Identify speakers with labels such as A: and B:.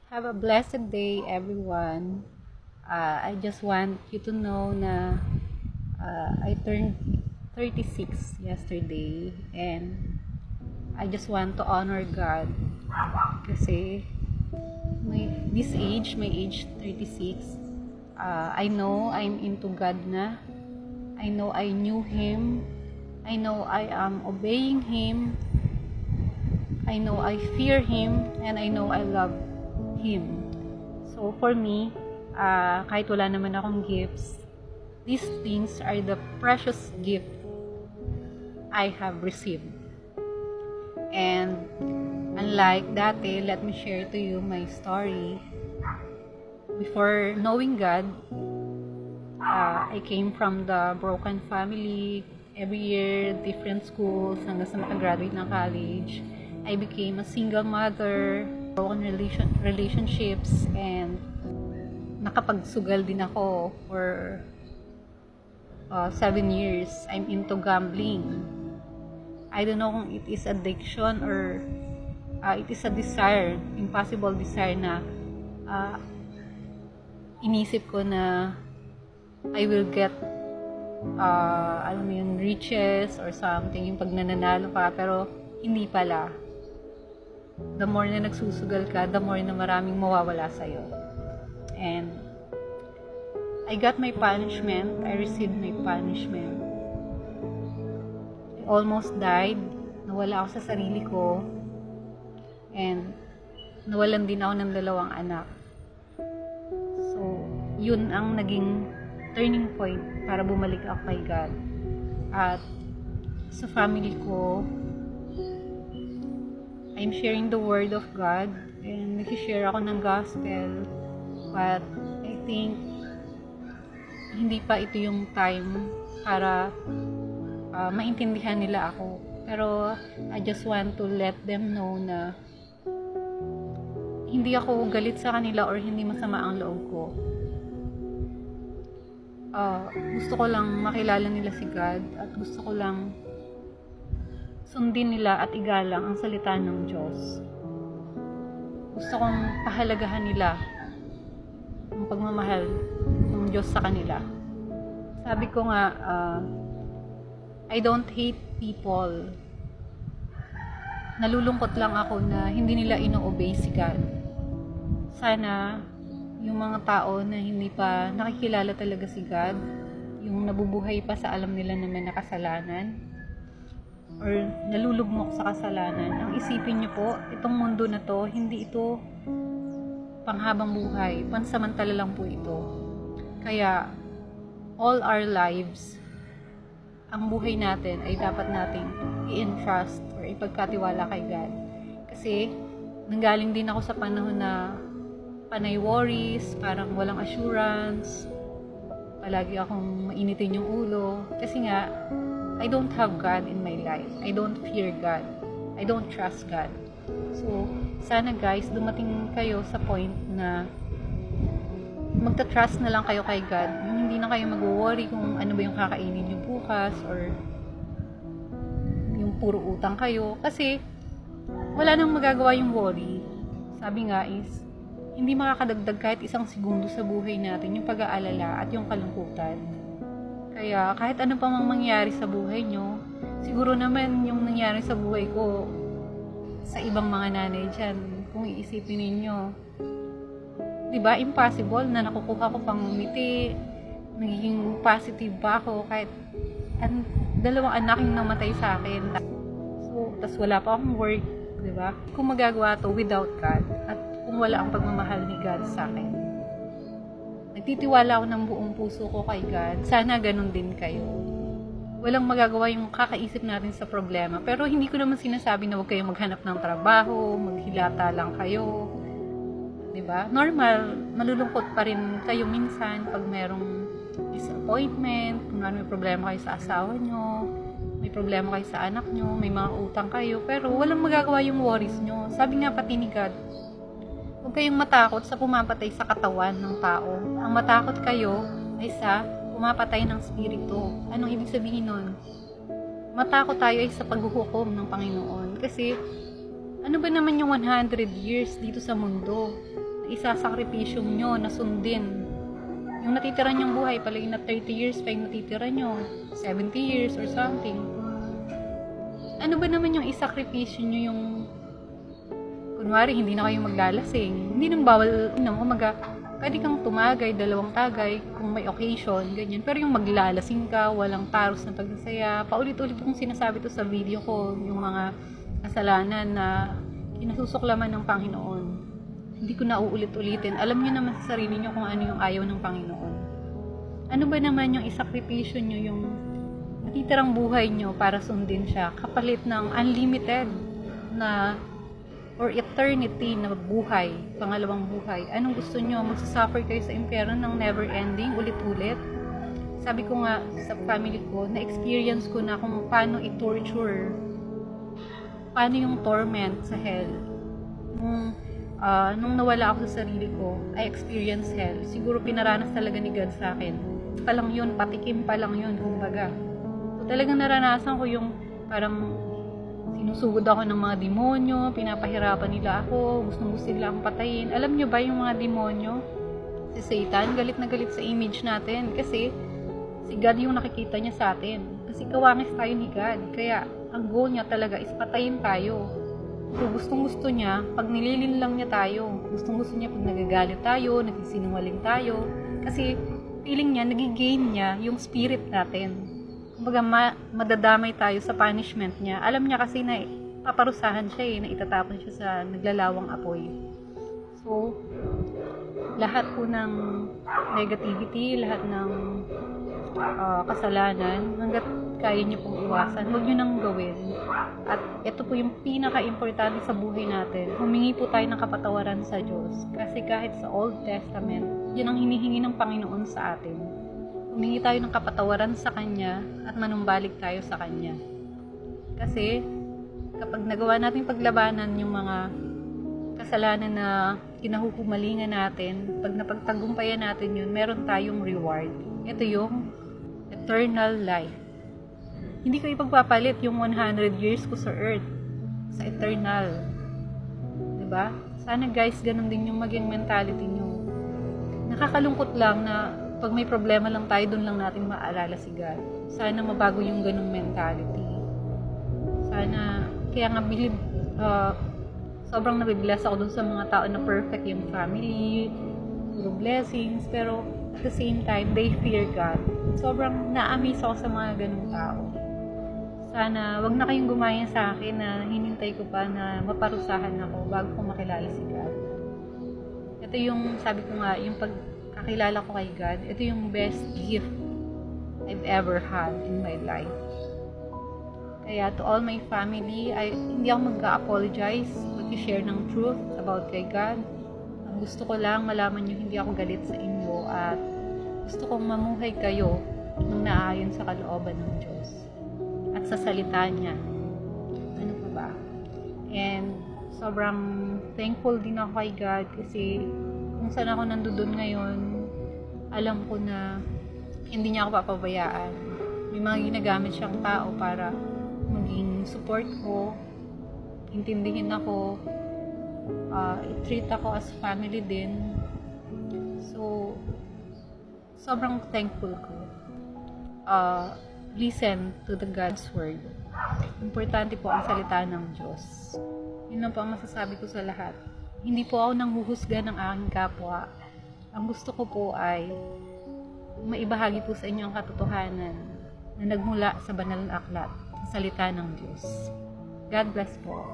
A: Have a blessed day, everyone. I just want you to know na I turned 36 yesterday, and I just want to honor God kasi my age 36, I know I'm into God na. I know I knew Him. I know I am obeying Him. I know I fear Him, and I know I love Him. So for me, kahit wala naman akong gifts, these things are the precious gift I have received. And unlike dati, let me share to you my story. Before knowing God, I came from the broken family. Every year, different schools hanggang sa makagraduate ng college. I became a single mother, broken relationships, and nakapagsugal din ako for 7 years. I'm into gambling. I don't know kung it is addiction or it is a desire, impossible desire na inisip ko na I will get riches or something, yung pag nananalo ka, pero hindi pala. The more na nagsusugal ka, the more na maraming mawawala sa'yo. And I got my punishment. I received my punishment. I almost died. Nawala ako sa sarili ko. And nawalan din ako ng 2 anak. So, yun ang naging turning point para bumalik ako kay God. At sa family ko, I'm sharing the word of God and nag-share ako ng gospel, but I think hindi pa ito yung time para maintindihan nila ako. Pero I just want to let them know na hindi ako galit sa kanila or hindi masama ang loob ko. Gusto ko lang makilala nila si God at gusto ko lang sundin nila at igalang ang salita ng Diyos. Gusto kong pahalagahan nila ang pagmamahal ng Diyos sa kanila. Sabi ko nga, I don't hate people. Nalulungkot lang ako na hindi nila ino-obey si God. Sana yung mga tao na hindi pa nakikilala talaga si God, yung nabubuhay pa sa alam nila na may nakasalanan, or nalulugmok sa kasalanan, ang isipin niyo po, itong mundo na to, hindi ito panghabang buhay, pansamantala lang po ito. Kaya all our lives, ang buhay natin ay dapat nating i-entrust or ipagkatiwala kay God. Kasi nanggaling din ako sa panahon na panay worries, parang walang assurance, palagi akong mainitin yung ulo, kasi nga I don't have God in my life. I don't fear God. I don't trust God. So, sana guys, dumating kayo sa point na magta-trust na lang kayo kay God. Yung hindi na kayo mag-worry kung ano ba yung kakainin nyo bukas or yung puro utang kayo. Kasi, wala nang magagawa yung worry. Sabi nga is, hindi makakadagdag kahit 1 segundo sa buhay natin yung pag-aalala at yung kalungkutan. Kaya kahit ano pa mang mangyari sa buhay nyo, siguro naman yung nangyari sa buhay ko sa ibang mga nanay dyan, kung iisipin ninyo, diba, impossible na nakukuha ko pang ngiti, nagiging positive pa ako kahit 2 anak yung namatay sa akin. So, tas wala pa akong work, diba? Kung magagawa to without God at kung wala ang pagmamahal ni God sa akin. Nagtitiwala ako ng buong puso ko kay God. Sana ganun din kayo. Walang magagawa yung kakaisip natin sa problema. Pero hindi ko naman sinasabi na huwag kayong maghanap ng trabaho, maghilata lang kayo. Diba? Normal, malulungkot pa rin kayo minsan pag merong disappointment, kung ano may problema kayo sa asawa nyo, may problema kayo sa anak nyo, may mga utang kayo. Pero walang magagawa yung worries nyo. Sabi nga pati ni God, huwag kayong matakot sa pumapatay sa katawan ng tao. Ang matakot kayo ay sa pumapatay ng spirito. Anong ibig sabihin nun? Matakot tayo ay sa paghuhukom ng Panginoon. Kasi, ano ba naman yung 100 years dito sa mundo? isasakripisyo nyo na sundin. Yung natitira nyong buhay, palagi na 30 years pa yung natitira nyo, 70 years or something. Ano ba naman yung isakripisyo nyo yung, kunwari, hindi na kayo maglalasing. Hindi nang bawal, umaga, pwede kang tumagay, 2 tagay, kung may occasion, ganyan. Pero yung maglalasing ka, walang taros na pagsasaya, paulit-ulit kong sinasabi to sa video ko, yung mga kasalanan na kinasusuklaman ng Panginoon. Hindi ko na uulit-ulitin. Alam niyo naman sa sarili niyo kung ano yung ayaw ng Panginoon. Ano ba naman yung isakripisyo niyo, yung natitirang buhay niyo para sundin siya, kapalit ng unlimited na or eternity na buhay, pangalawang buhay. Anong gusto niyo? Magsasuffer kayo sa impyerno ng never ending, ulit-ulit? Sabi ko nga sa family ko, na-experience ko na kung paano i-torture, paano yung torment sa hell. Nung nawala ako sa sarili ko, I experienced hell. Siguro pinaranas talaga ni God sa akin. Pa lang yun, patikim pa lang yun, kumbaga. So, talagang naranasan ko yung parang sinusugod ako ng mga demonyo, pinapahirapan nila ako, gusto nila akong patayin. Alam nyo ba yung mga demonyo? Si Satan, galit na galit sa image natin kasi si God yung nakikita niya sa atin. Kasi kawangis tayo ni God. Kaya ang goal niya talaga is patayin tayo. So, gustong-gusto niya, pag nililin lang niya tayo. Gustong-gusto niya pag nagagalit tayo, nagsisinungaling tayo. Kasi, feeling niya, nagigain niya yung spirit natin. Kumbaga, madadamay tayo sa punishment niya. Alam niya kasi na paparusahan siya na itatapon siya sa naglalawang apoy. So, lahat po ng negativity, lahat ng kasalanan, hanggat kaya niyo pong iwasan, huwag niyo nang gawin. At ito po yung pinaka-importante sa buhay natin. Humingi po tayo ng kapatawaran sa Diyos. Kasi kahit sa Old Testament, yan ang hinihingi ng Panginoon sa atin. Humingi tayo ng kapatawaran sa Kanya at manumbalik tayo sa Kanya. Kasi kapag nagawa natin paglabanan yung mga kasalanan na kinahuhumalingan natin, pag napagtagumpayan natin yun, meron tayong reward. Ito yung eternal life. Hindi ko ipagpapalit yung 100 years ko sa earth sa eternal. Diba? Sana guys, ganun din yung maging mentality nyo. Nakakalungkot lang na pag may problema lang tayo, doon lang natin maalala si God. Sana mabago yung ganung mentality. Sana, kaya nga sobrang nabibless ako dun sa mga tao na perfect yung family, puro blessings, pero at the same time, they fear God. Sobrang na-amaze ako sa mga ganung tao. Sana, wag na kayong gumaya sa akin na hinintay ko pa na maparusahan ako bago ko makilala si God. Ito yung, sabi ko nga, yung pagkakilala ko kay God, ito yung best gift I've ever had in my life. Kaya to all my family, hindi ako mag-apologize pag-share ng truth about kay God. Ang gusto ko lang, malaman nyo hindi ako galit sa inyo at gusto kong mamuhay kayo nung naayon sa kalooban ng Diyos at sa salita niya. Ano pa ba? And sobrang thankful din ako kay God kasi kung saan ako nandoon ngayon, alam ko na hindi niya ako papabayaan. May mga ginagamit siyang tao para maging support ko, intindihin ako, i-treat ako as family din. So, sobrang thankful ko. Listen to the God's word. Importante po ang salita ng Diyos. Yun lang po ang masasabi ko sa lahat. Hindi po ako nanghuhusga ng aking kapwa. Ang gusto ko po ay maibahagi po sa inyo ang katotohanan na nagmula sa banal na aklat, sa salita ng Diyos. God bless po.